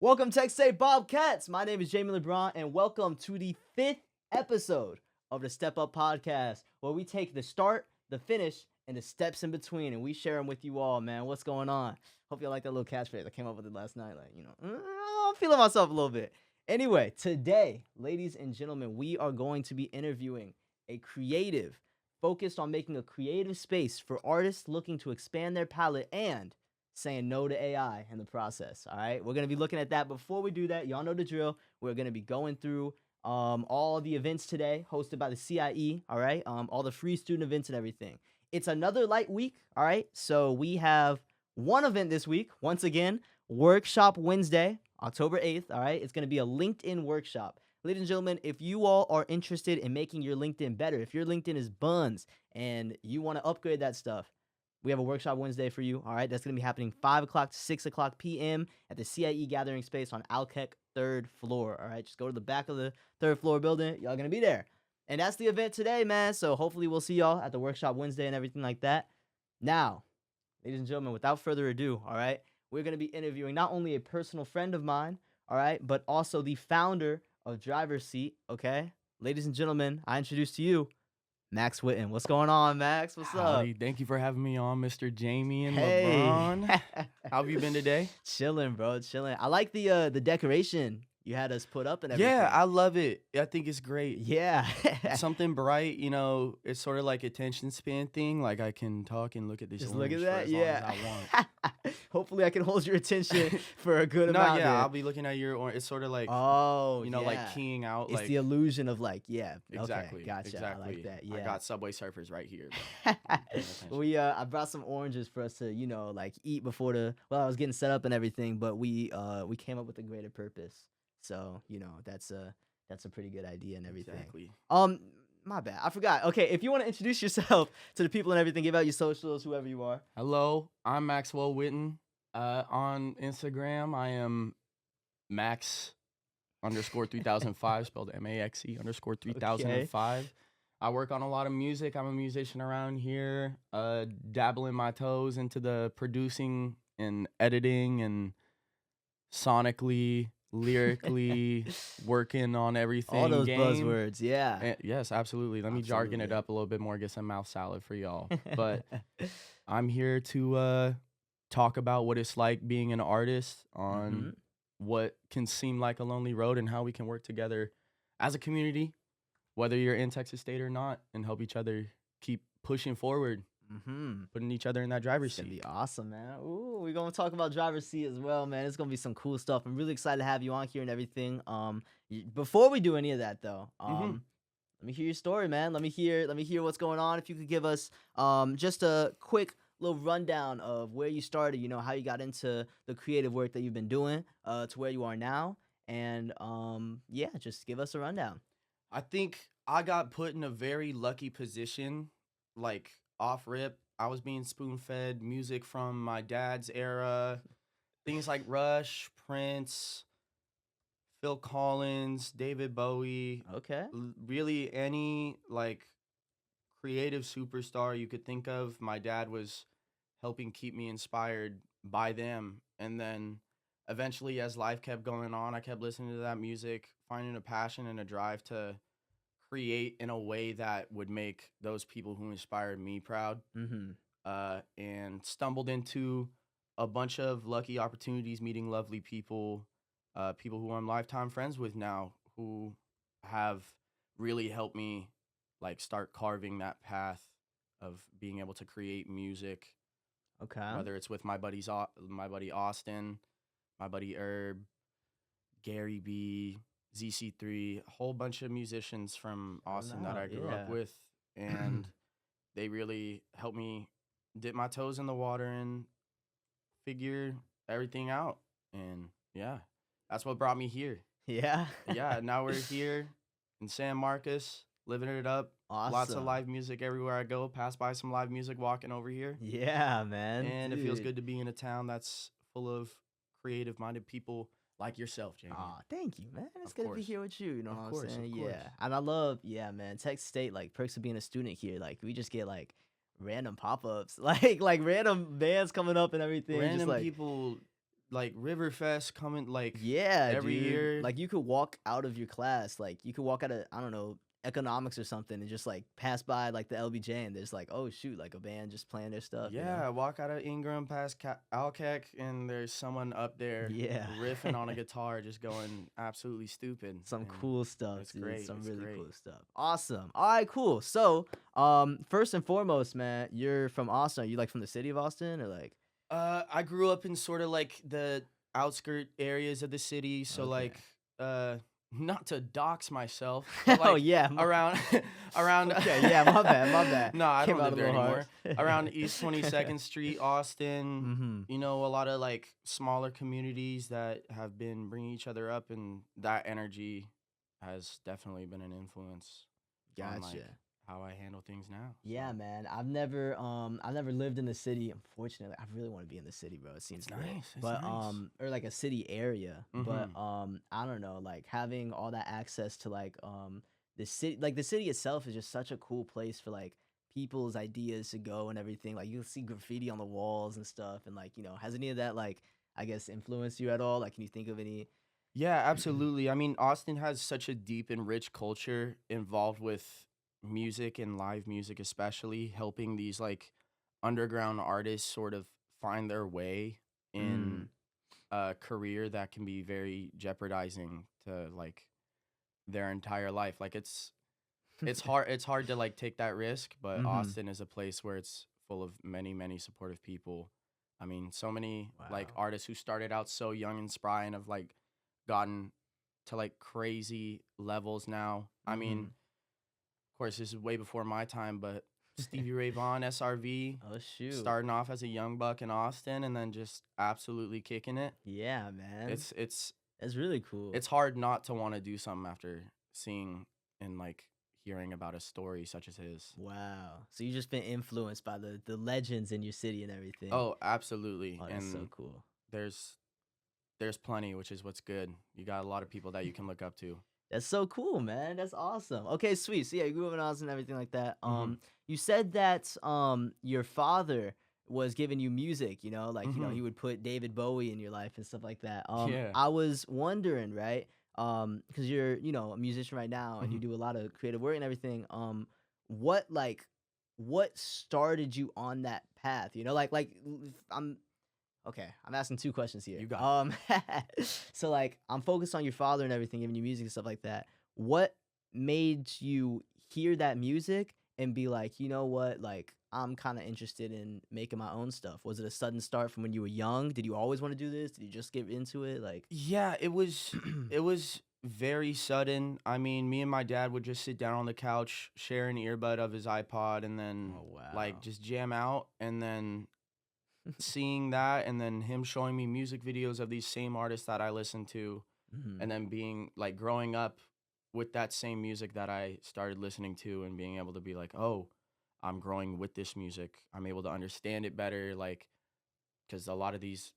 Welcome, Tech State Bobcats. My name is Jamian Lebron, and welcome to the 5th episode of the Step Up Podcast, where we take the start, the finish, and the steps in between, and we share them with you all, man. What's going on? Hope you like that little catchphrase. I came up with it last night. I'm feeling myself a little bit. Anyway, today, ladies and gentlemen, we are going to be interviewing a creative focused on making a creative space for artists looking to expand their palette and saying no to AI in the process. All right, we're gonna be looking at that. Before we do that, y'all know the drill. We're gonna be going through all the events today, hosted by the CIE. All right, all the free student events and everything. It's another light week. All right, so we have one event this week. Once again, Workshop Wednesday, October 8th. All right, it's gonna be a LinkedIn workshop. Ladies and gentlemen, if you all are interested in making your LinkedIn better, if your LinkedIn is buns and you want to upgrade that stuff, we have a workshop Wednesday for you. All right, that's going to be happening 5 o'clock to 6 o'clock p.m. at the CIE gathering space on Alkek 3rd floor. All right, just go to the back of the 3rd floor building. Y'all going to be there. And that's the event today, man. So hopefully we'll see y'all at the workshop Wednesday and everything like that. Now, ladies and gentlemen, without further ado, all right, we're going to be interviewing not only a personal friend of mine, all right, but also the founder of Driver's Seat, okay? Ladies and gentlemen, I introduce to you Max Whitten. What's going on, Max? What's Howdy. up? Thank you for having me on, Mr. Jamian Hey. Lebron. How have you been today? Chilling, bro. Chilling. I like the decoration you had us put up and everything. Yeah, I love it. I think it's great. Yeah. Something bright, it's sort of like attention span thing. Like I can talk and look at this Just look orange at that. for as long Yeah. as I want. Hopefully, I can hold your attention for a good No, amount. yeah, there. I'll be looking at your orange. It's sort of like, Oh, like yeah. keying out. It's like the illusion of yeah. exactly. Okay, gotcha. Exactly. I like that. Yeah. I got Subway Surfers right here. I brought some oranges for us to eat before I was getting set up and everything, but we came up with a greater purpose. So that's a pretty good idea and everything. Exactly. My bad, I forgot. Okay, if you want to introduce yourself to the people and everything, give out your socials, whoever you are. Hello, I'm Maxwell Whitten. On Instagram, I am Max _ 3005, spelled MAXE _ 3005. I work on a lot of music. I'm a musician around here, dabbling my toes into the producing and editing and sonically, lyrically, working on everything. All those game. buzzwords, yeah. Yes, absolutely. Let me jargon it up a little bit more, get some mouth salad for y'all. But I'm here to talk about what it's like being an artist on what can seem like a lonely road and how we can work together as a community, whether you're in Texas State or not, and help each other keep pushing forward, putting each other in that driver's seat. It's gonna be awesome, man. Ooh, we're gonna talk about driver's seat as well, man. It's gonna be some cool stuff. I'm really excited to have you on here and everything. Before we do any of that though, let me hear your story, man. Let me hear what's going on. If you could give us just a quick little rundown of where you started, how you got into the creative work that you've been doing to where you are now, and just give us a rundown. I think I got put in a very lucky position, like off rip. I was being spoon-fed music from my dad's era, things like Rush, Prince, Phil Collins, David Bowie. Okay. Really any creative superstar you could think of. My dad was helping keep me inspired by them. And then eventually, as life kept going on, I kept listening to that music, finding a passion and a drive to create in a way that would make those people who inspired me proud. And stumbled into a bunch of lucky opportunities, meeting lovely people, people who I'm lifetime friends with now, who have really helped me start carving that path of being able to create music. Okay. Whether it's with my buddy Austin, my buddy Herb, Gary B, ZC3, a whole bunch of musicians from Austin that I grew up with, and they really helped me dip my toes in the water and figure everything out. And yeah, that's what brought me here. Yeah. Yeah, now we're here in San Marcos, living it up. Awesome. Lots of live music everywhere I go. Pass by some live music walking over here. Yeah, man. And Dude. It feels good to be in a town that's full of creative-minded people like yourself, Jamie. Aw, thank you, man. It's good to be here with you. You know what I'm saying? Of course. Yeah. And I love, man, Texas State, perks of being a student here. We just get random pop-ups, like random bands coming up and everything. Random just, people like Riverfest coming like Yeah, every dude. year. Like you could walk out of your class, like you could walk out of, I don't know, economics or something, and just like pass by like the LBJ, and there's like, oh shoot, like a band just playing their stuff, you know? Yeah, walk out of Ingram past Alkek, and there's someone up there Yeah. riffing on a guitar, just going absolutely stupid. Some And cool stuff, it's dude. great. Some It's really great. cool stuff. Awesome. All right, cool. So, first and foremost, man, you're from Austin. Are you like from the city of Austin or like? I grew up in sort of like the outskirt areas of the city, so Okay. like uh not to dox myself, but Oh like yeah. around around Okay. Yeah. My bad. My bad. No, I Came don't out live a there little anymore. harsh. Around East 22nd Street, Austin, Mm-hmm. you know, a lot of like smaller communities that have been bringing each other up, and that energy has definitely been an influence on like Gotcha. how I handle things now. Yeah, So man. I've never lived in the city. Unfortunately, I really want to be in the city, bro. It seems it's lit. nice. It's But nice. or like a city area. But Mm-hmm. I don't know, like having all that access to like the city, like the city itself is just such a cool place for like people's ideas to go and everything. Like you'll see graffiti on the walls and stuff, and like, has any of that like, I guess, influenced you at all? Like, can you think of any? Yeah, absolutely. I mean, Austin has such a deep and rich culture involved with music and live music, especially helping these like underground artists sort of find their way in Mm. a career that can be very jeopardizing to like their entire life. Like it's hard to like take that risk, but Mm-hmm. Austin is a place where it's full of many supportive people. I mean, so many like Wow. artists who started out so young and spry and have like gotten to like crazy levels now. I mean, Mm-hmm. of course, this is way before my time, but Stevie Ray Vaughan, SRV, Oh shoot. starting off as a young buck in Austin and then just absolutely kicking it. Yeah, man. It's it's That's really cool. it's hard not to want to do something after seeing and like hearing about a story such as his. Wow. So you just been influenced by the legends in your city and everything. Oh, absolutely. Oh, that's so And cool. there's there's plenty, which is what's good. You got a lot of people that you can look up to. That's so cool, man. That's awesome. Okay, sweet. So yeah, you grew up in Austin and everything like that. Mhm. You said that your father was giving you music, like he Mhm. would put David Bowie in your life and stuff like that. Yeah. I was wondering, right? Because you're, a musician right now and you Mhm. do a lot of creative work and everything. What like what started you on that path? I'm okay, I'm asking two questions here. You got it. So like I'm focused on your father and everything, giving you music and stuff like that. What made you hear that music and be like, you know what, like I'm kind of interested in making my own stuff? Was it a sudden start from when you were young? Did you always want to do this? Did you just get into it? Like, Yeah, it was very sudden. I mean, me and my dad would just sit down on the couch, share an earbud of his iPod, and then oh like wow. just jam out. And then seeing that, and then him showing me music videos of these same artists that I listened to, Mhm. and then being like growing up with that same music that I started listening to, and being able to be like, oh, I'm growing with this music. I'm able to understand it better, like because a lot of these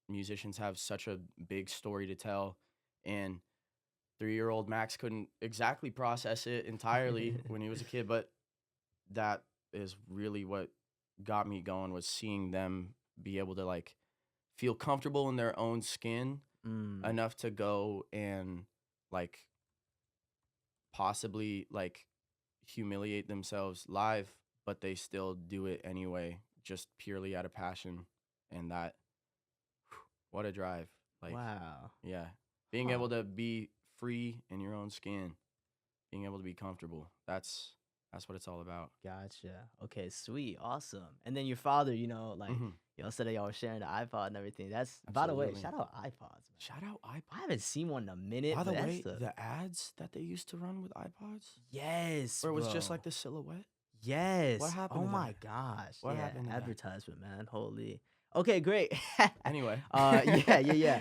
musicians have such a big story to tell, and 3-year-old Max couldn't exactly process it entirely when he was a kid, but that is really what got me going, was seeing them be able to like feel comfortable in their own skin Mm. enough to go and like possibly like humiliate themselves live, but they still do it anyway, just purely out of passion. And that, what a drive. Like, Wow. yeah, being Huh. able to be free in your own skin, being able to be comfortable. That's what it's all about. Gotcha. Okay, sweet, awesome. And then your father, like Hmm. y'all said that y'all were sharing the iPod and everything. That's, by the way, Absolutely. shout out iPods, man. Shout out I iPod. haven't seen one in a minute, By the but that's way, the the ads that they used to run with iPods, yes, where it was just like bro. the silhouette. What Yes. happened Oh to my that? gosh. What Yeah, happened to that? advertisement, man. Holy. Okay, great. Anyway. Yeah.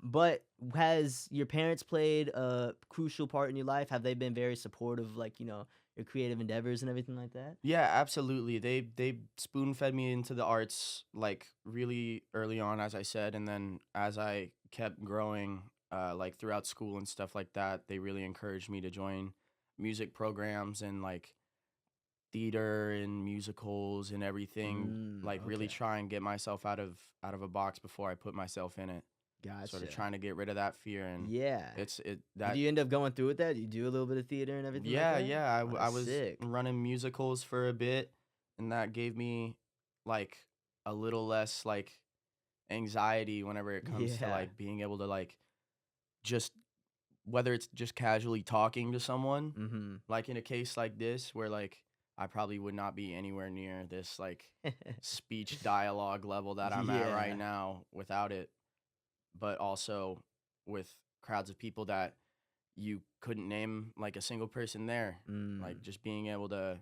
But has your parents played a crucial part in your life? Have they been very supportive, like, your creative endeavors and everything like that? Yeah, absolutely. They spoon fed me into the arts like really early on, as I said, and then as I kept growing, like throughout school and stuff like that, they really encouraged me to join music programs and like theater and musicals and everything, like really Okay. try and get myself out of a box before I put myself in it. Sort of Gotcha. trying to get rid of that fear, and Yeah. it's it Did that you end up going through with that? You do a little bit of theater and everything like yeah, that? yeah. Oh, I that's was sick. running musicals for a bit, and that gave me like a little less like anxiety whenever it comes to Yeah. like being able to like just whether it's just casually talking to someone, Mm-hmm. like in a case like this where like I probably would not be anywhere near this like speech dialogue level that I'm at right Yeah. now without it, but also with crowds of people that you couldn't name like a single person there. Like Mm. just being able to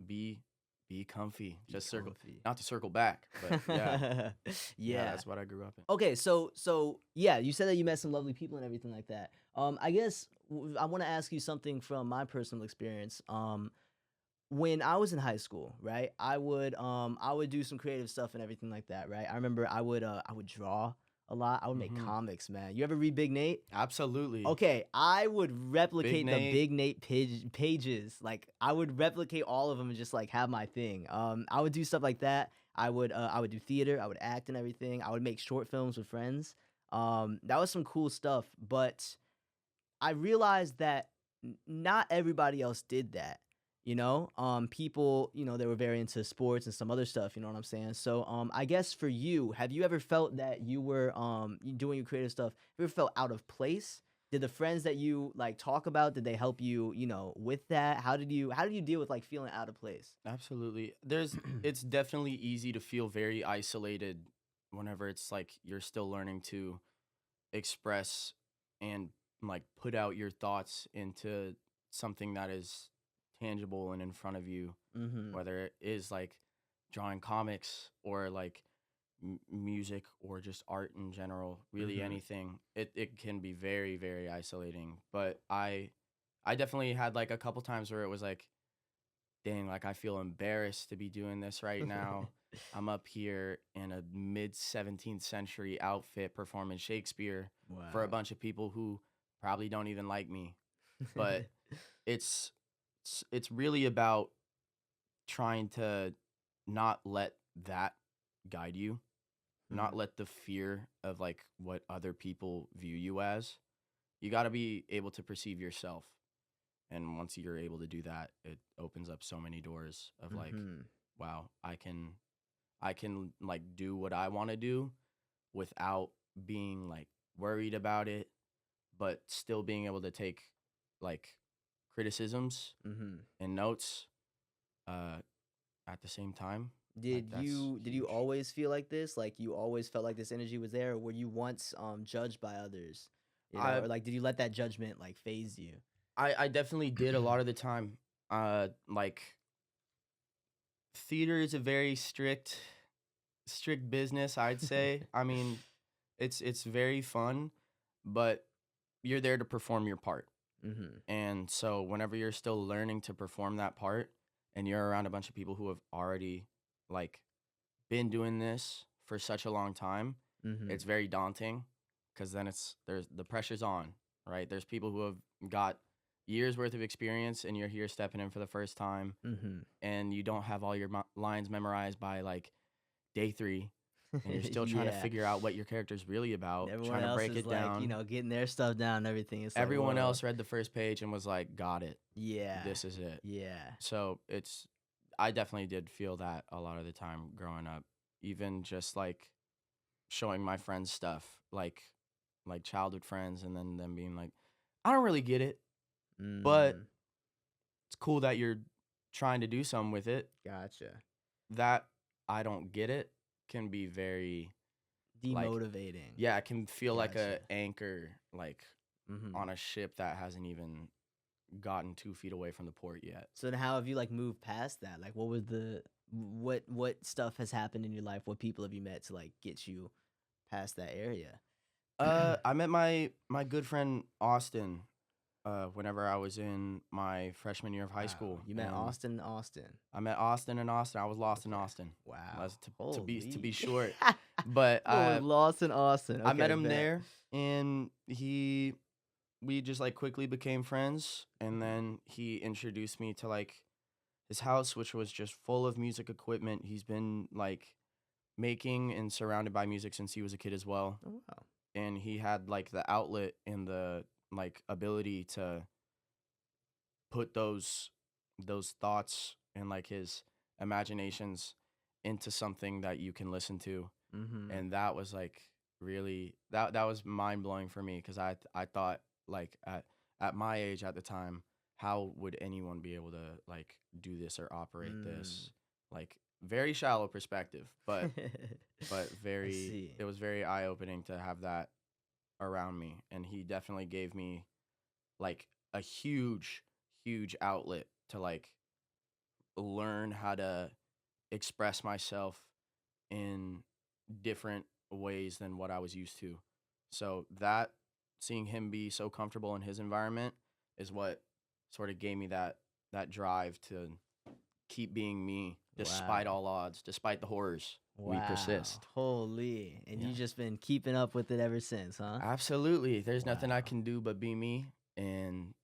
be be comfy. Be Just circle comfy. not to circle back, but yeah. Yeah, Yeah. that's what I grew up in. Okay, so yeah, you said that you met some lovely people and everything like that. I guess I want to ask you something from my personal experience. When I was in high school, right, I would do some creative stuff and everything like that, right? I remember I would draw a lot. I would make Mhm. comics, man. You ever read Big Nate? Absolutely. Okay, I would Big replicate the Nate. Big Nate pages. Like I would replicate all of them and just like have my thing. I would do stuff like that. I would do theater. I would act and everything. I would make short films with friends. That was some cool stuff. But I realized that not everybody else did that. People, they were very into sports and some other stuff. You know what I'm saying? So, I guess for you, have you ever felt that you were doing your creative stuff? Have you ever felt out of place? Did the friends that you like talk about, did they help you, with that? How did you deal with like feeling out of place? Absolutely. It's definitely easy to feel very isolated whenever it's like you're still learning to express and like put out your thoughts into something that is tangible and in front of you, Mm-hmm. whether it is like drawing comics or like music or just art in general, really Mm-hmm. anything. It can be very very isolating, but I definitely had like a couple times where it was like, dang, like I feel embarrassed to be doing this right now. I'm up here in a mid 17th century outfit performing Shakespeare for a Wow. bunch of people who probably don't even like me. But it's it's really about trying to not let that guide you, not Mhm. let the fear of like what other people view you as. You got to be able to perceive yourself. And once you're able to do that, it opens up so many doors of like, Mhm. wow, I can like do what I want to do without being like worried about it, but still being able to take like criticisms Mhm. and notes uh at the same time. Like Did that's you huge. always feel like this? Like you always felt like this energy was there, or were you once judged by others? I Or like did you let that judgment like phase you? I definitely did a lot of the time. Like theater is a very strict business, I'd say. I mean, it's very fun, but you're there to perform your part. Mhm. And so whenever you're still learning to perform that part and you're around a bunch of people who have already like been doing this for such a long time, Mhm. it's very daunting because then there's the pressure's on, right? There's people who have got years worth of experience and you're here stepping in for the first time Mhm. and you don't have all your lines memorized by like day 3 and you're still trying to Yeah. figure out what your character's really about, Everyone trying to else break is it like, down. getting their stuff down and everything. It's like, Everyone whoa. else read the first page and was like, got it. Yeah. This is it. Yeah. So I definitely did feel that a lot of the time growing up, even just like showing my friends stuff, like childhood friends, and then them being like, I don't really get it, but Mm. it's cool that you're trying to do something with it. Gotcha. That I don't get it can be very like, Demotivating. yeah, it can feel like a Gotcha. anchor, like Mhm. on a ship that hasn't even gotten 2 feet away from the port yet. So then how have you like moved past that? Like what stuff has happened in your life? What people have you met to like get you past that area? I met my good friend Austin whenever I was in my freshman year of high Wow. school, You met and Austin in Austin. I met Austin in Austin. I was lost in Okay. Austin. Wow. That's to be Holy. short, but Oh, lost in Austin. I met Okay, him bet. there, and we just like quickly became friends, and then he introduced me to like his house, which was just full of music equipment. He's been like making and surrounded by music since he was a kid as well. Oh, wow. And he had like the outlet and the like ability to put those thoughts and like his imaginations into something that you can listen to. Mm-hmm. And that was like really that was mind blowing for me, because I thought like at my age at the time, how would anyone be able to like do this or operate this? Like very shallow perspective, but I very see. it was very eye opening to have that around me, and he definitely gave me like a huge outlet to like learn how to express myself in different ways than what I was used to. So that seeing him be so comfortable in his environment is what sort of gave me that drive to keep being me despite Wow. all odds, despite the horrors. We Wow. persist. Holy. And you Yeah. just been keeping up with it ever since, huh? Absolutely. There's nothing I Wow. can do but be me, and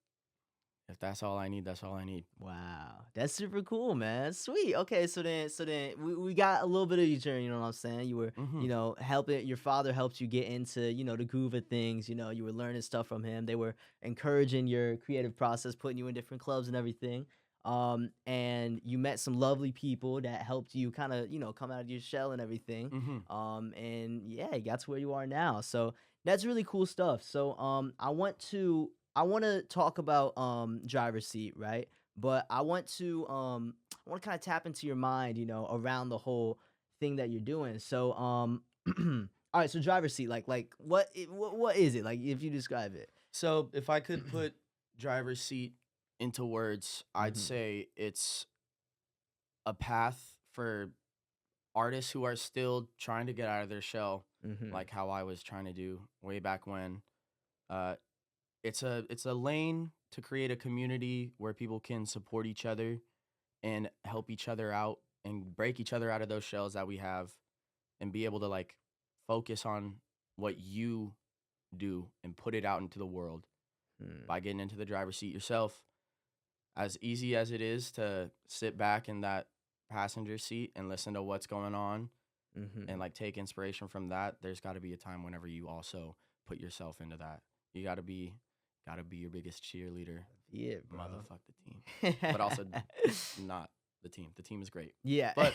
if that's all I need, that's all I need. Wow. That's super cool, man. Sweet. Okay, so then we got a little bit of your journey, you know what I'm saying? You were, Mhm. helping your father helped you get into, the groove of things, you were learning stuff from him. They were encouraging your creative process, putting you in different clubs and everything. And you met some lovely people that helped you kind of, come out of your shell and everything. Mhm. And yeah, you got to where you are now. So that's really cool stuff. So I want to talk about driver's seat, right? But I want to kind of tap into your mind, around the whole thing that you're doing. So all right, so driver's seat, like what is it? Like if you describe it. So, if I could put driver's seat into words, I'd Mhm. say it's a path for artists who are still trying to get out of their shell, Mhm. like how I was trying to do way back when. Uh, it's a lane to create a community where people can support each other and help each other out and break each other out of those shells that we have, and be able to like focus on what you do and put it out into the world Mm. by getting into the driver's seat yourself. As easy as it is to sit back in that passenger seat and listen to what's going on and Mhm. like take inspiration from that, there's got to be a time whenever you also put yourself into that. You got to be your biggest cheerleader, Yeah, bro. motherfuck the team, but also not the team. The team is great, Yeah. but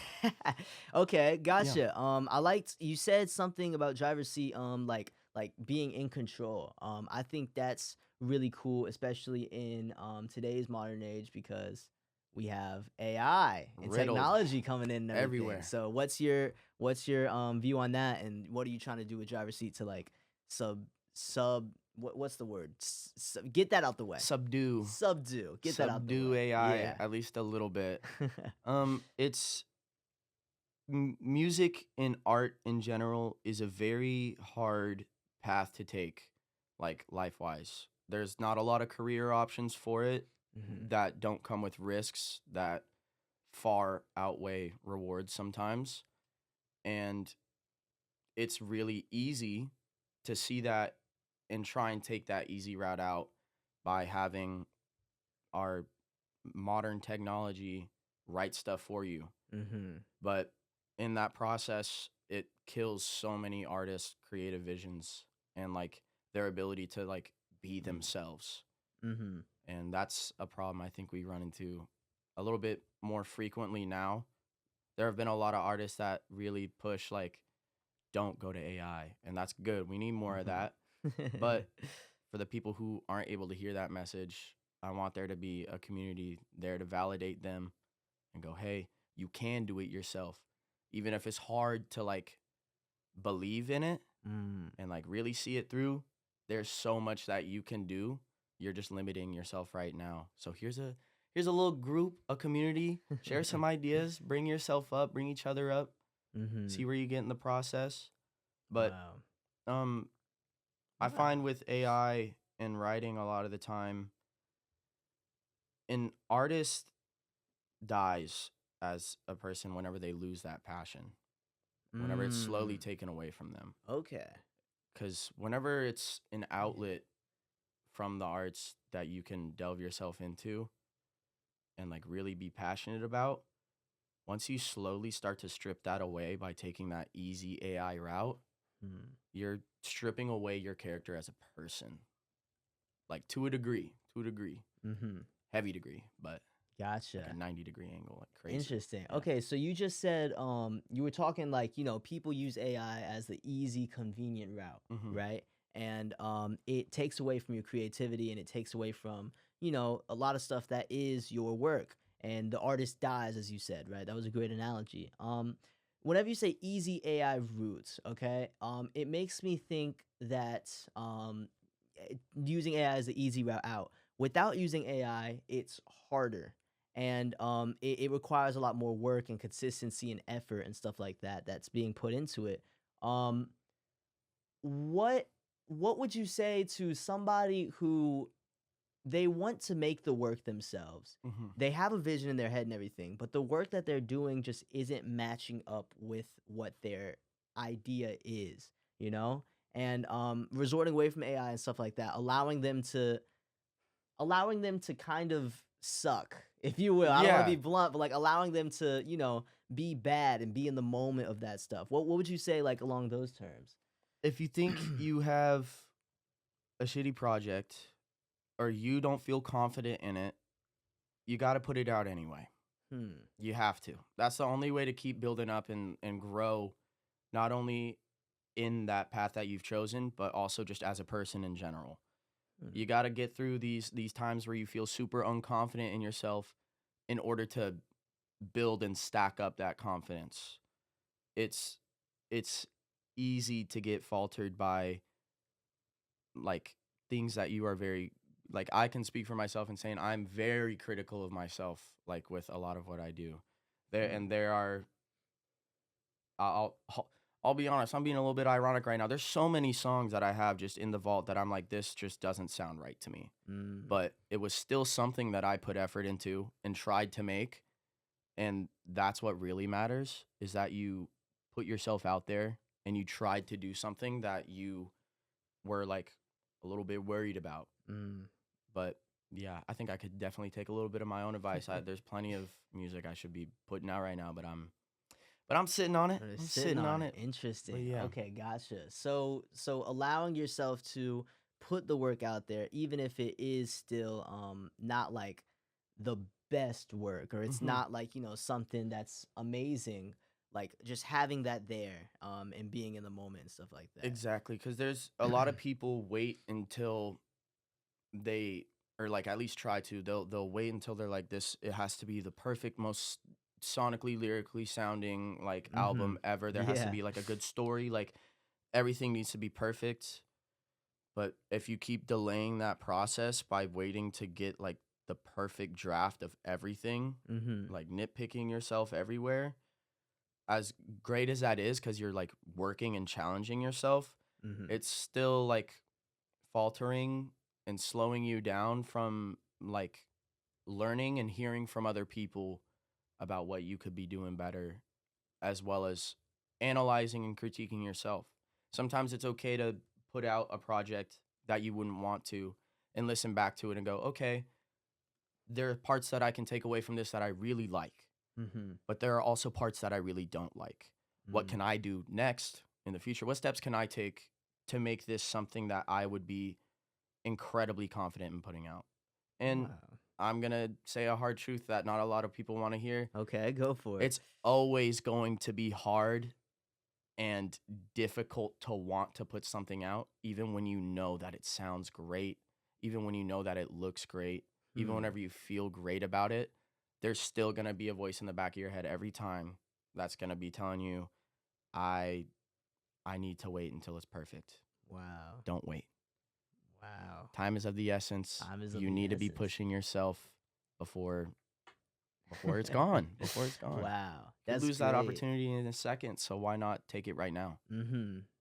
Okay, yeah, gotcha. I liked you said something about driver's seat, like being in control. I think that's really cool, especially in today's modern age because we have AI and riddled technology coming in and everything. everywhere. So what's your view on that, and what are you trying to do with driver's seat to like sub what's the word? Get that out the way. Subdue, Subdue. Get that out the subdue way. AI Yeah. at least a little bit. It's music and art in general is a very hard path to take, like life wise. There's not a lot of career options for it Mhm. that don't come with risks that far outweigh rewards sometimes. And it's really easy to see that and try and take that easy route out by having our modern technology write stuff for you. Mhm. But in that process, it kills so many artists' creative visions and like their ability to like be themselves. Mhm. And that's a problem I think we run into a little bit more frequently now. There have been a lot of artists that really push like don't go to AI, and that's good. We need more of Mhm. that. But for the people who aren't able to hear that message, I want there to be a community there to validate them and go, "Hey, you can do it yourself." Even if it's hard to like believe in it Mm. and like really see it through, there's so much that you can do. You're just limiting yourself right now. So here's a little group, a community, share some ideas, bring yourself up, bring each other up, see Mhm. where you get in the process. But Wow. um I find Wow. with AI and writing a lot of the time, an artist dies as a person whenever they lose that passion, whenever it's slowly Mm. taken away from them. Okay. Because whenever it's an Yeah. outlet from the arts that you can delve yourself into and like really be passionate about, once you slowly start to strip that away by taking that easy AI route, Hmm. you're stripping away your character as a person. Like to a degree, Mm-hmm. heavy degree, but like a Gotcha. 90-degree angle, like crazy. Interesting. Yeah. Okay, so you just said you were talking like, people use AI as the easy, convenient route, Mm-hmm. right? And it takes away from your creativity and it takes away from, a lot of stuff that is your work. And the artist dies, as you said, right? That was a great analogy. Whenever you say easy AI routes, okay, it makes me think that using AI is the easy route out. Without using AI, it's harder and it requires a lot more work and consistency and effort and stuff like that that's being put into it. Um, what what would you say to somebody who they want to make the work themselves? Mm-hmm. They have a vision in their head and everything, but the work that they're doing just isn't matching up with what their idea is, you know? And resorting away from AI and stuff like that, allowing them to kind of suck, if you will. I don't want to Yeah. be blunt, but like allowing them to, be bad and be in the moment of that stuff. What would you say like along those terms? If you think you have a shitty project or you don't feel confident in it, you got to put it out anyway. Hmm. You have to. That's the only way to keep building up and grow, not only in that path that you've chosen, but also just as a person in general. Hmm. You got to get through these times where you feel super unconfident in yourself in order to build and stack up that confidence. It's it's easy to get faltered by like things that you are very like I can speak for myself and saying I'm very critical of myself like with a lot of what I do. Hmm. There are I'll be honest, I'm being a little bit ironic right now. There's so many songs that I have just in the vault that I'm like this just doesn't sound right to me. Mm. But it was still something that I put effort into and tried to make, and that's what really matters is that you put yourself out there and you tried to do something that you were like a little bit worried about. Mm. But yeah, I think I could definitely take a little bit of my own advice. There's plenty of music I should be putting out right now, but I'm sitting on it. Really I'm sitting sitting on on it. it. But Interesting. yeah. Okay, gotcha. So allowing yourself to put the work out there, even if it is still not like the best work, or it's Hmm. not like, something that's amazing, like just having that there and being in the moment and stuff like that. Exactly, because there's a lot of people wait until they or like at least try to. They'll wait until they're like this. It has to be the perfect, most sonically, lyrically sounding like Mhm. album ever. There has to Yeah. be like a good story. Like everything needs to be perfect. But if you keep delaying that process by waiting to get like the perfect draft of everything, Mhm. like nitpicking yourself everywhere, as great as that is, because you're like working and challenging yourself, Mhm. it's still like faltering and slowing you down from like learning and hearing from other people about what you could be doing better, as well as analyzing and critiquing yourself. Sometimes it's okay to put out a project that you wouldn't want to and listen back to it and go, okay, there are parts that I can take away from this that I really like, Mhm. but there are also parts that I really don't like. What Mm. can I do next in the future? What steps can I take to make this something that I would be incredibly confident in putting out? And Wow. I'm going to say a hard truth that not a lot of people want to hear. Okay, go for it. It's always going to be hard and difficult to want to put something out, even when you know that it sounds great, even when you know that it looks great, even Hmm. whenever you feel great about it, there's still going to be a voice in the back of your head every time that's going to be telling you, I I need to wait until it's perfect. Wow. Don't wait. Wow. Time is of the essence. Time is of You the need to be essence. pushing yourself before it's gone. Before it's gone. Wow. Could That's lose that great. opportunity in a second, so why not take it right now?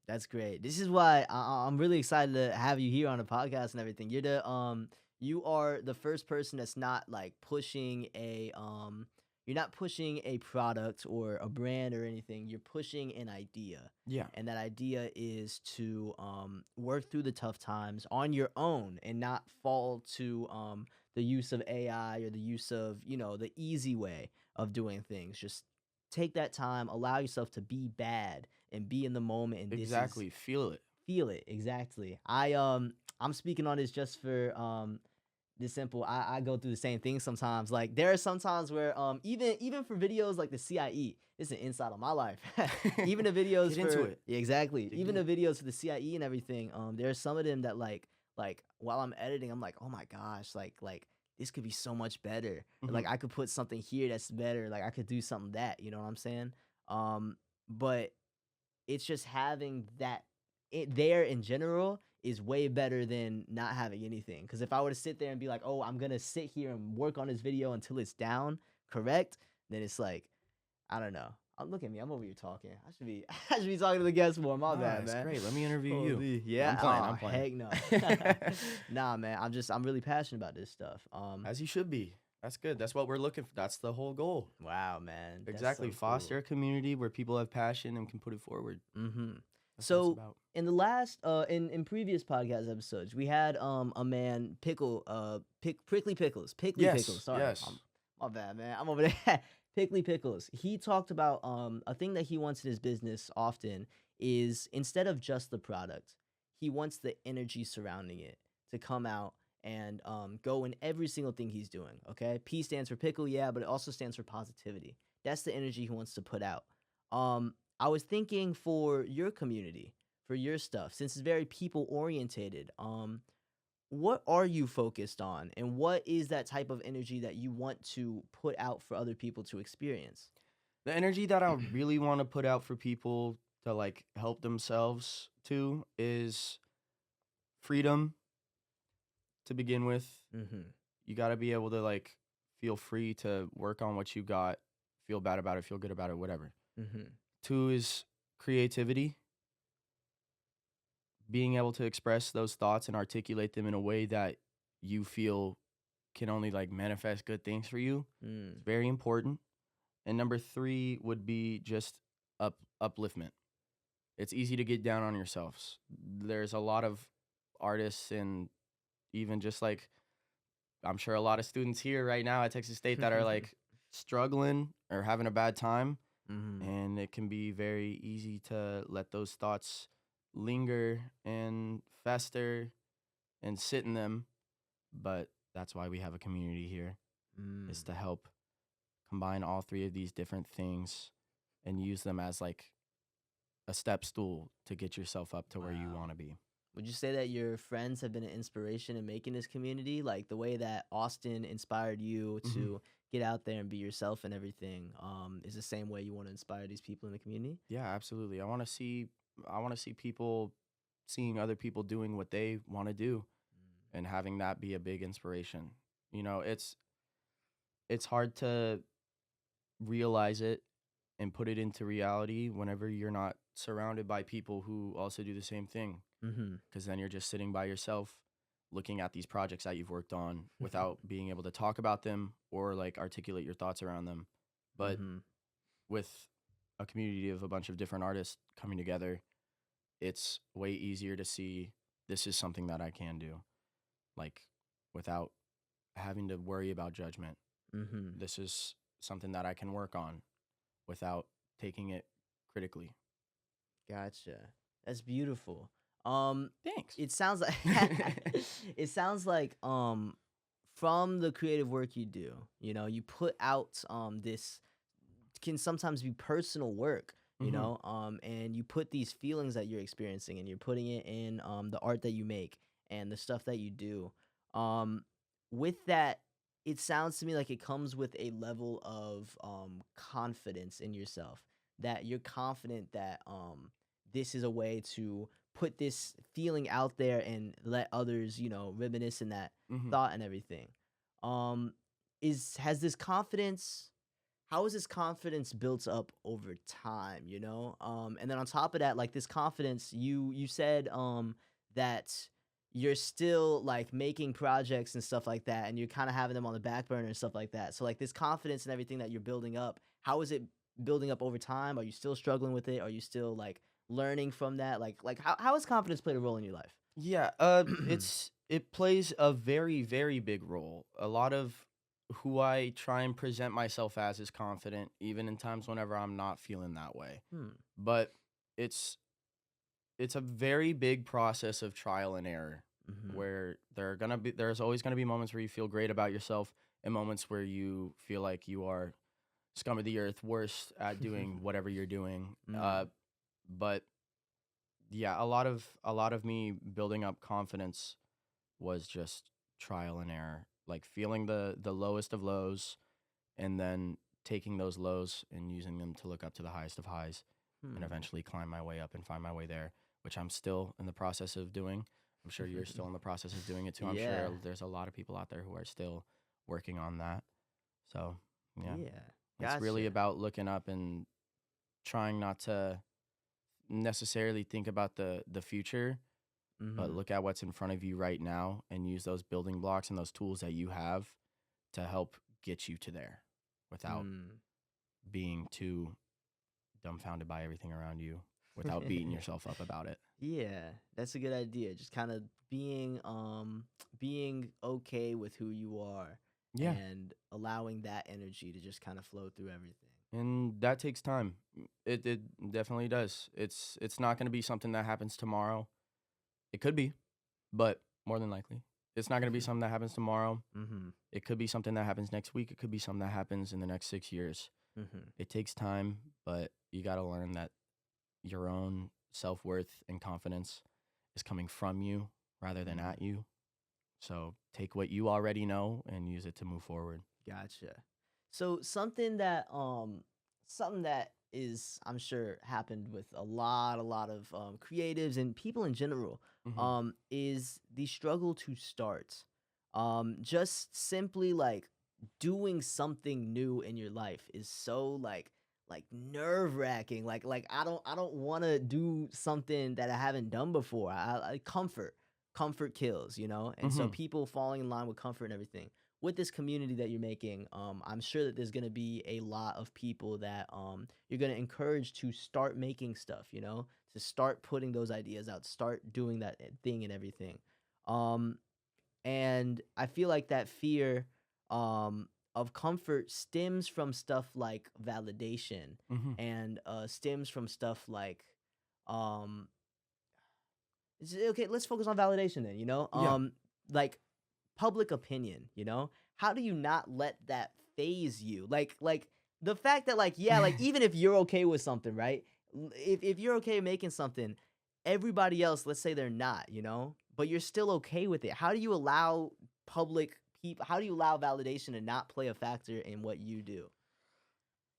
That's great. This is why I'm really excited to have you here on the podcast and everything. You are the first person that's not like pushing you're not pushing a product or a brand or anything. You're pushing an idea. Yeah. And that idea is to work through the tough times on your own and not fall to the use of AI or the use of, the easy way of doing things. Just take that time, allow yourself to be bad and be in the moment. And this is Exactly. Feel it. feel it exactly. I'm speaking on this just for this simple. I go through the same thing sometimes. Like there are some times where even for videos like the CIE, it's an insight on my life. Even the videos Get into for it. yeah, exactly. Dig Even deep. the videos for the CIE and everything. There are some of them that like while I'm editing, I'm like, oh my gosh, like this could be so much better. Or, Mhm. like I could put something here that's better. Like I could do something that, you know what I'm saying? But it's just having that it there in general is way better than not having anything. Because if I were to sit there and be like, oh, I'm gonna sit here and work on this video until it's down correct, then it's like, I don't know. Look at me. I'm over here talking. I should be I should be talking to the guests more. My Nah, bad, it's man. great. Let me interview you. Holy, yeah. I'm playing. Heck no. Nah, man. I'm really passionate about this stuff. As you should be. That's good. That's what we're looking for. That's the whole goal. Wow, man. That's Exactly. so Foster cool. a community where people have passion and can put it forward. Mm-hmm. That's what it's So about. in the last in previous podcast episodes, we had a man prickly pickles. Pickly Yes, pickles. Sorry. yes. My bad, man. I'm over there. Pickly pickles. He talked about a thing that he wants in his business often is instead of just the product, he wants the energy surrounding it to come out and go in every single thing he's doing. Okay. P stands for pickle, yeah, but it also stands for positivity. That's the energy he wants to put out. I was thinking for your community, for your stuff, since it's very people orientated, what are you focused on and what is that type of energy that you want to put out for other people to experience? The energy that I really want to put out for people to like help themselves to is freedom to begin with. Mm-hmm. You got to be able to like feel free to work on what you got, feel bad about it, feel good about it, whatever. Mm-hmm. 2 is creativity, being able to express those thoughts and articulate them in a way that you feel can only like manifest good things for you. Mm. It's very important. And number 3 would be just upliftment. It's easy to get down on yourselves. There's a lot of artists and even just like I'm sure a lot of students here right now at Texas State that are like struggling or having a bad time. Mm-hmm. And it can be very easy to let those thoughts linger and fester and sit in them. But that's why we have a community here, is to help combine all 3 of these different things and use them as like a step stool to get yourself up to where you Wow. want to be. Would you say that your friends have been an inspiration in making this community? Like the way that Austin inspired you Mhm. to get out there and be yourself and everything, is the same way you want to inspire these people in the community? Yeah, absolutely. I want to see people seeing other people doing what they want to do and having that be a big inspiration. You know, it's hard to realize it and put it into reality whenever you're not surrounded by people who also do the same thing, Mm-hmm. because then you're just sitting by yourself looking at these projects that you've worked on without being able to talk about them or like articulate your thoughts around them. But Mm-hmm. with a community of a bunch of different artists coming together, it's way easier to see this is something that I can do, like without having to worry about judgment. Mm-hmm. This is something that I can work on without taking it critically. Gotcha. That's beautiful. Thanks. It sounds like it sounds like from the creative work you do, you put out this can sometimes be personal work, Mhm. and you put these feelings that you're experiencing and you're putting it in the art that you make and the stuff that you do. Um with that, it sounds to me like it comes with a level of confidence in yourself that you're confident that this is a way to put this feeling out there and let others, reminisce in that Mhm. thought and everything. Um, is has this confidence? How is this confidence built up over time? And then on top of that, like this confidence, you said that you're still like making projects and stuff like that, and you're kind of having them on the back burner and stuff like that. So like this confidence and everything that you're building up, how is it building up over time? Are you still struggling with it? Are you still like learning from that? Like how has confidence played a role in your life? Yeah, It plays a very, very big role. A lot of who I try and present myself as is confident, even in times whenever I'm not feeling that way. Hmm. But it's it's a very big process of trial and error, Mm-hmm. where there's always gonna be moments where you feel great about yourself, and moments where you feel like you are scum of the earth, worst at doing whatever you're doing. Mm. But yeah, a lot of me building up confidence was just trial and error, like feeling the lowest of lows, and then taking those lows and using them to look up to the highest of highs, and Hmm. eventually climb my way up and find my way there, which I'm still in the process of doing. I'm sure you're still in the process of doing it too. I'm Yeah. sure there's a lot of people out there who are still working on that. So, yeah, Yeah. it's really Gotcha. about looking up and trying not to necessarily think about the future, but Mm-hmm. look at what's in front of you right now and use those building blocks and those tools that you have to help get you to there without Hmm. being too dumbfounded by everything around you, without beating yourself up about it. Yeah, that's a good idea. Just kind of being okay with who you are Yeah. and allowing that energy to just kind of flow through everything. And that takes time. It definitely does. It's not going to be something that happens tomorrow. It could be, but more than likely, it's not going to be something that happens tomorrow. Mhm. It could be something that happens next week. It could be something that happens in the next 6 years. Mhm. It takes time, but you got to learn that your own self-worth and confidence is coming from you rather than Mhm. at you. So take what you already know and use it to move forward. Gotcha. So something that is I'm sure happened with a lot of creatives and people in general Hmm. is the struggle to start. Just simply like doing something new in your life is so like nerve-wracking. Like I don't want to do something that I haven't done before. I comfort kills, you know? And so Hmm. people falling in line with comfort and everything with this community that you're making, I'm sure that there's gonna be a lot of people that you're gonna encourage to start making stuff, you know, to start putting those ideas out, start doing that thing and everything. Um, and I feel like that fear of comfort stems from stuff like validation Hmm. and stems from stuff like um okay, let's focus on validation then, you know? Yeah. Like public opinion, you know? How do you not let that phase you? Like the fact that like yeah, like even if you're okay with something, right? If you're okay making something, everybody else, let's say they're not, you know? But you're still okay with it. How do you allow public people how do you allow validation to not play a factor in what you do?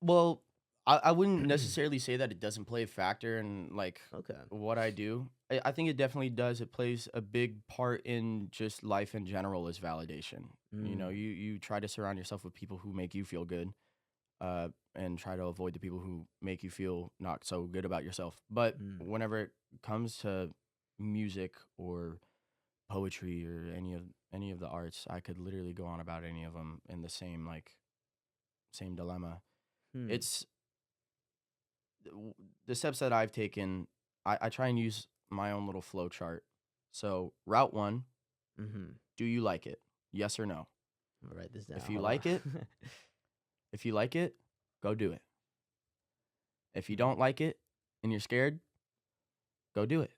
Well, I wouldn't necessarily say that it doesn't play a factor in like Okay. what I do. I think it definitely does. It plays a big part in just life in general is validation. You know, Mm, you try to surround yourself with people who make you feel good, and try to avoid the people who make you feel not so good about yourself. But mm, whenever it comes to music or poetry or any of the arts, I could literally go on about any of them in the same dilemma. hmm, It's w- the steps that I've taken. I try and use my own little flow chart. So route one: mhm. do you like it? Yes or no. I'ma write this down. If you Hold on. like it, if you like it, go do it. If you Hmm, don't like it and you're scared, go do it.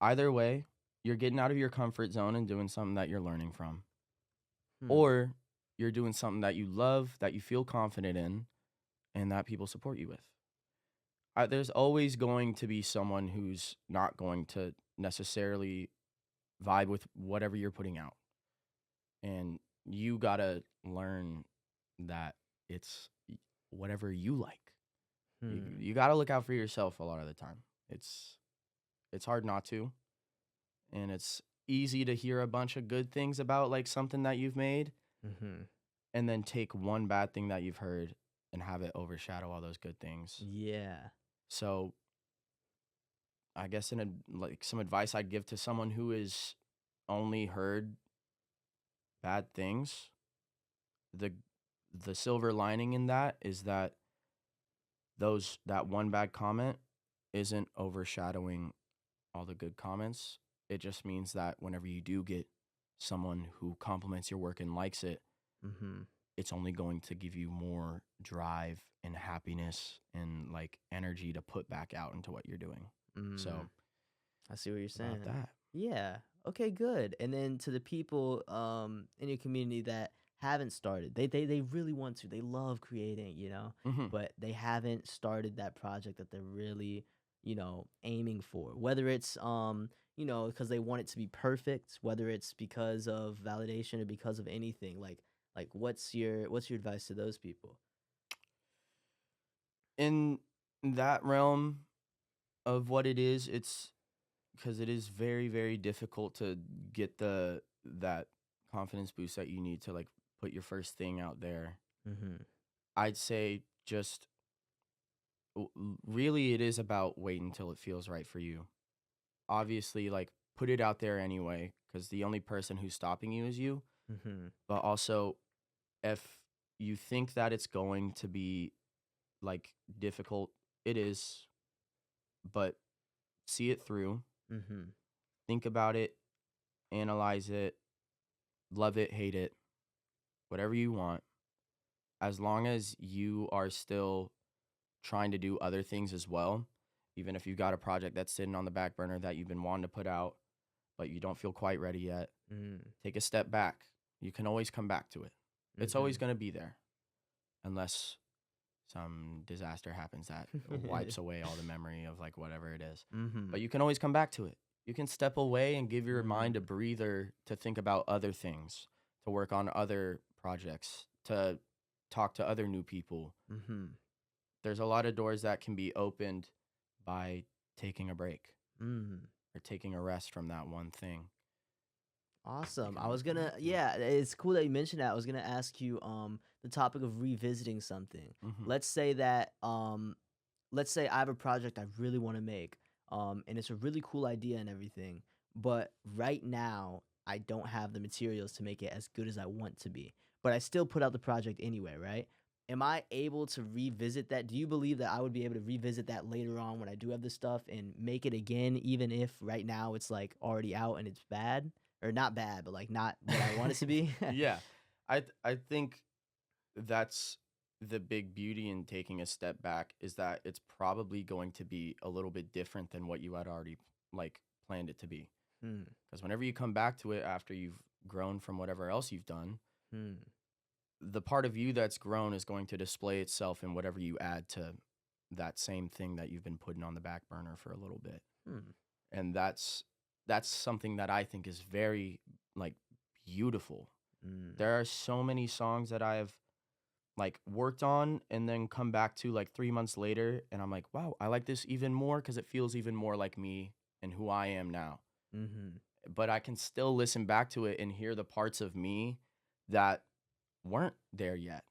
Either way, you're getting out of your comfort zone and doing something that you're learning from. hmm, Or you're doing something that you love, that you feel confident in, and that people support you with. There's always going to be someone who's not going to necessarily vibe with whatever you're putting out. And you got to learn that it's whatever you like. You, hmm. you got to look out for yourself a lot of the time. It's it's hard not to, and it's easy to hear a bunch of good things about like something that you've made, Mhm. and then take one bad thing that you've heard and have it overshadow all those good things. Yeah. So I guess like some advice I'd give to someone who has only heard bad things, the the silver lining in that is that that one bad comment isn't overshadowing all the good comments. it just means that whenever you do get someone who compliments your work and likes it, Mm-hmm. it's only going to give you more drive and happiness and like energy to put back out into what you're doing. Mm. So I see what you're about saying. that. Yeah. Okay, good. And then to the people in your community that haven't started, they really want to. They love creating, Hmm. but they haven't started that project that they're really, aiming for. Whether it's because they want it to be perfect, whether it's because of validation or because of anything. Like what's your advice to those people? In that realm of what it is, it's because it is very, very difficult to get that confidence boost that you need to like put your first thing out there. Mhm. I'd say just really it is about wait until it feels right for you. Obviously, like put it out there anyway, because the only person who's stopping you is you. Mhm. But also, if you think that it's going to be like difficult, it is, but see it through, Mhm. think about it, analyze it, love it, hate it, whatever you want. As long as you are still trying to do other things as well, even if you've got a project that's sitting on the back burner that you've been wanting to put out, but you don't feel quite ready yet, Mhm. take a step back. You can always come back to it. It's always Mhm. going to be there unless some disaster happens that wipes away all the memory of like whatever it is. But Mhm. you can always come back to it. You can step away and give your mind a Mm. breather to think about other things, to work on other projects, to talk to other new people. Mhm. There's a lot of doors that can be opened by taking a break Mm. or taking a rest from that one thing. You Awesome. can I always was come gonna, back to it. yeah, it's cool that you mentioned that. I was gonna ask you the topic of revisiting something. Hmm. Let's say that let's say I have a project I really want to make, and it's a really cool idea and everything, but right now I don't have the materials to make it as good as I want to be. But I still put out the project anyway, right? Am I able to revisit that? Do you believe that I would be able to revisit that later on when I do have the stuff and make it again, even if right now it's like already out and it's bad? Or not bad, but like not what I want it to be? Yeah, I think that's the big beauty in taking a step back is that it's probably going to be a little bit different than what you had already like planned it to be. Hmm. Because whenever you come back to it after you've grown from whatever else you've done, Hmm. the part of you that's grown is going to display itself in whatever you add to that same thing that you've been putting on the back burner for a little bit. Hmm. And that's something that I think is very like beautiful. Hmm. There are so many songs that I've like worked on and then come back to like 3 months later and I'm like, wow, I like this even more because it feels even more like me and who I am now. Mhm. But I can still listen back to it and hear the parts of me that weren't there yet.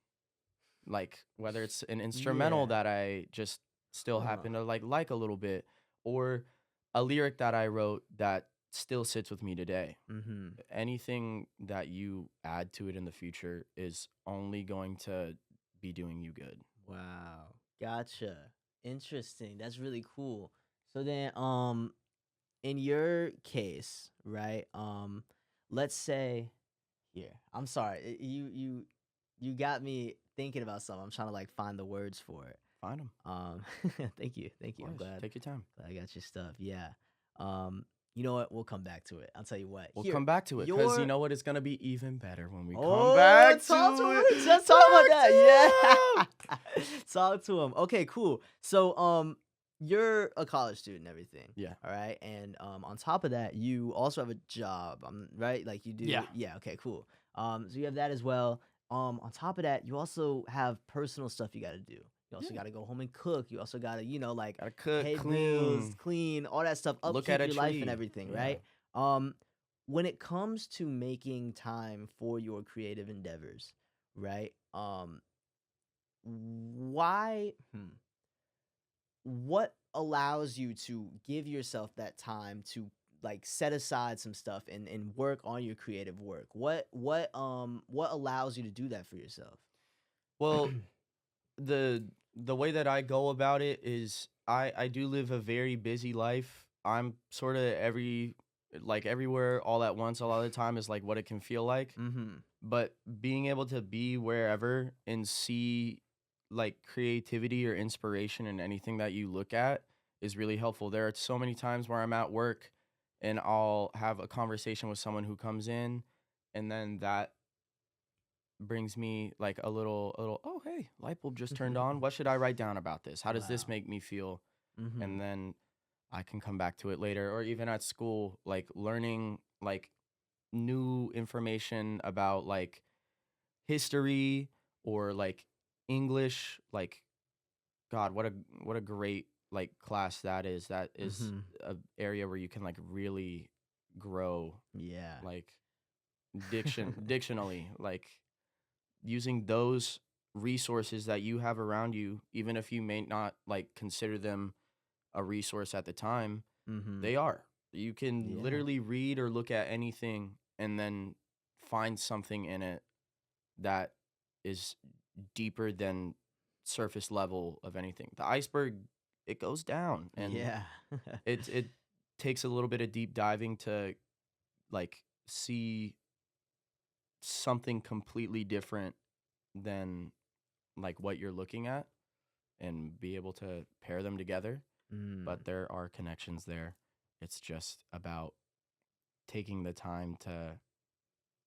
Like whether it's an instrumental Yeah. that I just still Huh. happen to like a little bit or a lyric that I wrote that still sits with me today. Mhm. Anything that you add to it in the future is only going to be doing you good. Wow. Gotcha. Interesting. That's really cool. So then, in your case, right? Let's say here. I'm sorry. You got me thinking about something. I'm trying to like find the words for it. Find them, Um, thank you, thank of you. I'm course. glad, Take your time. glad I got your stuff. Yeah. You know what? We'll come back to it. I'll tell you what. We'll Here, come back to it because you your know what? It's going to be even better when we come oh, back to talk to him. it. Just talk about Talk that. to Yeah. Talk to him. Okay, cool. So, you're a college student and everything. Yeah. All right. And on top of that, you also have a job. Right? Like you Yeah. do. Yeah, okay, cool. So you have that as well. On top of that, you also have personal stuff you gotta do. You also Yeah. gotta go home and cook. You also gotta, like Gotta cook, pay bills, clean, clean, all that stuff, look at upkeep a your life and tree. everything, Yeah. right? Um, when it comes to making time for your creative endeavors, right? Why what allows you to give yourself that time to like set aside some stuff and work on your creative work? What allows you to do that for yourself? Well, the way that I go about it is I do live a very busy life. I'm sort of like everywhere all at once a lot of the time is like what it can feel like. Mm-hmm. But being able to be wherever and see like creativity or inspiration in anything that you look at is really helpful. There are so many times where I'm at work and I'll have a conversation with someone who comes in, and then that brings me like a little, oh hey, light bulb just turned on. What should I write down about this? How does this Wow. make me feel? Mm-hmm. And then I can come back to it later. Or even at school, like learning like new information about like history or like English. Like God, what a great like class that is. That is Mm-hmm. a area where you can like really grow Yeah. like dictionally, like using those resources that you have around you, even if you may not like consider them a resource at the time, Mm-hmm. they are. You can Yeah. literally read or look at anything and then find something in it that is deeper than surface level of anything. The iceberg, it goes down, and Yeah. it takes a little bit of deep diving to like see something completely different than like what you're looking at and be able to pair them together. Mm. But there are connections there. It's just about taking the time to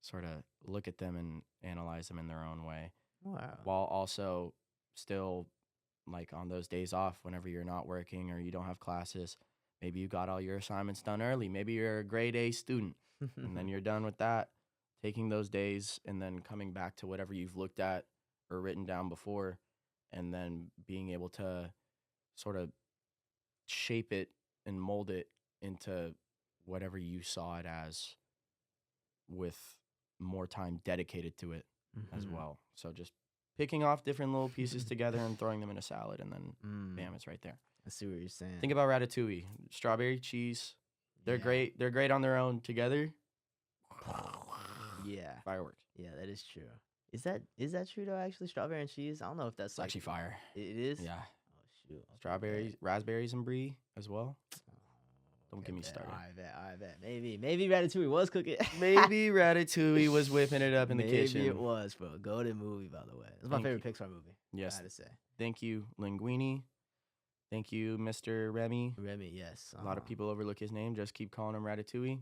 sort of look at them and analyze them in their own way, Wow. while also still like on those days off whenever you're not working or you don't have classes, maybe you got all your assignments done early, maybe you're a grade A student and then you're done with that, taking those days and then coming back to whatever you've looked at or written down before, and then being able to sort of shape it and mold it into whatever you saw it as, with more time dedicated to it as Mhm. well. So just picking off different little pieces together and throwing them in a salad, and then bam, it's right there. I see what you're saying. Think about ratatouille, strawberry, cheese. They're Yeah. great. They're great on their own. Together, Yeah. fireworks. Yeah, that is true. Is that true though? Actually, strawberry and cheese. I don't know if that's It's like actually fire. it is. Yeah, Oh shoot. Okay, strawberries, raspberries, and brie as well. Don't okay, get me bet. started. I bet. Maybe Ratatouille was cooking. Maybe Ratatouille was whipping it up in the kitchen. Maybe it was, bro. Golden movie, by the way. It's my Thank favorite Pixar movie. Yes. I had to say. Thank you, Linguini. Thank you, Mr. Remy. Remy, yes. A lot of people overlook his name. Just keep calling him Ratatouille.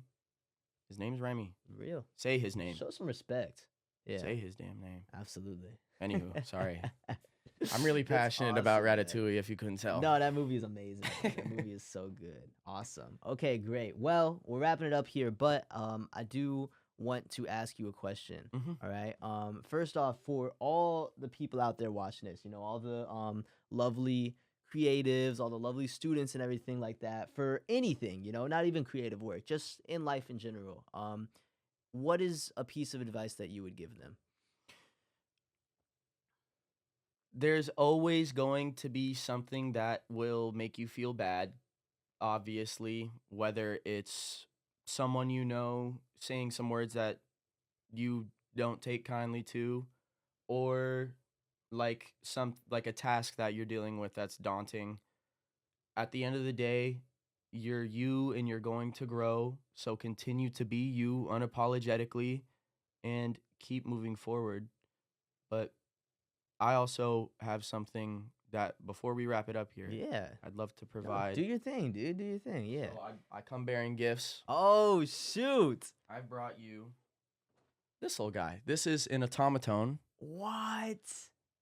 His name's Remy. Real. Say his name. Show some respect. Yeah. Say his damn name. Absolutely. Anywho, sorry. I'm really That's passionate about awesome, man. Ratatouille, if you couldn't tell. No, that movie is amazing. That movie is so good. Awesome. Okay, great. Well, we're wrapping it up here, but I do want to ask you a question. Mhm. All right. First off, for all the people out there watching this, all the lovely creatives, all the lovely students and everything like that, for anything, not even creative work, just in life in general. What is a piece of advice that you would give them? There's always going to be something that will make you feel bad, obviously, whether it's someone you know saying some words that you don't take kindly to, or like a task that you're dealing with that's daunting. At the end of the day, you're you and you're going to grow, so continue to be you unapologetically and keep moving forward. But I also have something that before we wrap it up here, Yeah. I'd love to No, provide. do your thing, dude. Do your thing. Yeah. So I come bearing gifts. Oh, shoot. I brought you this little guy. This is an automaton, What?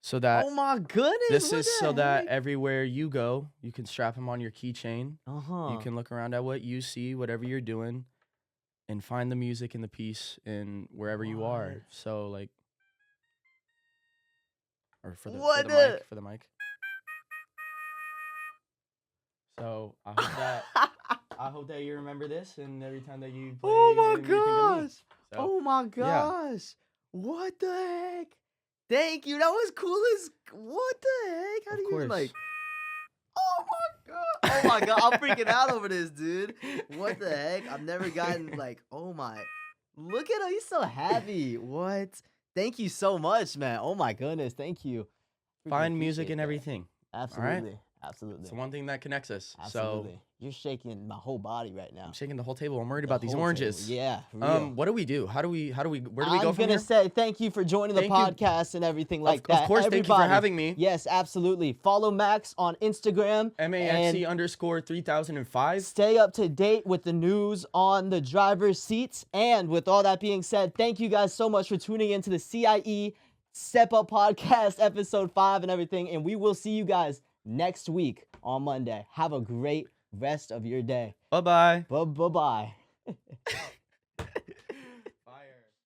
so that Oh my goodness. this what is the so that heck? everywhere you go, you can strap him on your keychain. Uh-huh. You can look around at what you see, whatever you're doing, and find the music and the peace in wherever you are. What? So like, or for the What for the the- mic, for the mic. So I hope that you remember this, and every time that you play Oh a my game, you think of me. gosh. So, Oh my gosh. What the heck? Thank you. That was cool as what the heck? How Of do you course. like Oh my god. Oh my god. I'm freaking out over this, dude. What the heck? I've never gotten like, oh my. Look at him. He's so happy. What? Thank you so much, man. Oh my goodness. Thank you. Freaking Find music appreciate and that. everything. Absolutely. Absolutely. It's the one thing that connects us. Absolutely. So You're shaking my whole body right now. I'm shaking the whole table. I'm worried The about these whole oranges. table. Yeah. Real. What do we do? Where do we go from I'm here? gonna say thank you for joining the Thank you. podcast and everything like that. Of course, thank you for Everybody. having me. Yes, absolutely. Follow Max on Instagram. MAXC_3005. Stay up to date with the news on the driver's seats. And with all that being said, thank you guys so much for tuning into the CIE Step Up Podcast episode 5 and everything. And we will see you guys next week on Monday. Have a great rest of your day. Bye-bye. Bye-bye.